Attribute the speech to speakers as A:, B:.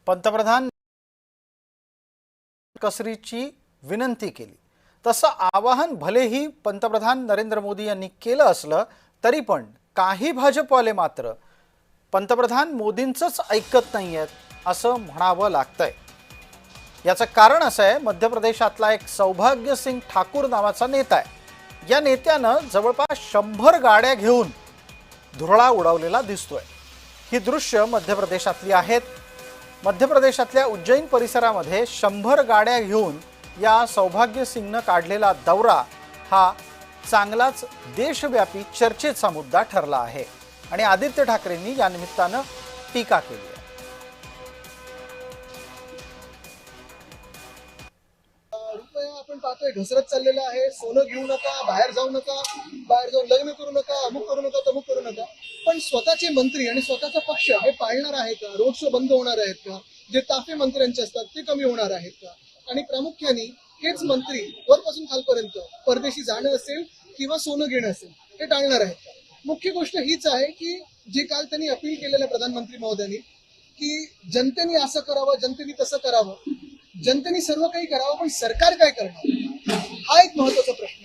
A: पंतप्रधान कसरीची विनंती केली। तसं आवाहन भलेही पंतप्रधान नरेंद्र मोदी यांनी केलं असलं तरी पण काही भाजपवाले मात्र पंतप्रधान मोदींचंच ऐकत नाहीयेत असं म्हणावं लागतंय। याचं कारण असं आहे, मध्य प्रदेशातला एक सौभाग्य सिंग ठाकूर नावाचा नेता आहे। या नेत्यानं जवळपास 100 गाड्या घेऊन धुरळा उडवलेला दिसतोय। ही दृश्य मध्य प्रदेशातली आहेत। मध्य प्रदेशातल्या उज्जैन परिसरामध्ये 100 गाड्या घेऊन या सौभाग्य सिंगनं काढलेला दौरा हा चांगलाच देशव्यापी चर्चेचा मुद्दा ठरला आहे आणि आदित्य ठाकरेंनी या निमित्तानं टीका केली आहे।
B: आपण पाहतोय घसरत चाललेला आहे। सोनं घेऊ नका, बाहेर जाऊ नका, बाहेर जाऊन लग्न करू नका, अमुक करू नका, तमुक करू नका। पण स्वतःचे मंत्री आणि स्वतःचा पक्ष हे पाळणार आहे का? रोड शो बंद होणार आहेत का? जे ताफे मंत्र्यांचे असतात ते कमी होणार आहेत का? आणि प्रामुख्याने हेच मंत्री वरपासून खालपर्यंत परदेशी जाणं असेल किंवा सोनं घेणं असेल हे टाळणार आहेत का? मुख्य गोष्ट हीच आहे की जे काल त्यांनी अपील केलेलं प्रधानमंत्री महोदयांनी की जनतेने असं करावं, जनतेने तसं करावं, जनतेने सर्व काही करावं, पण सरकार काय करणार हा एक महत्त्वाचा प्रश्न।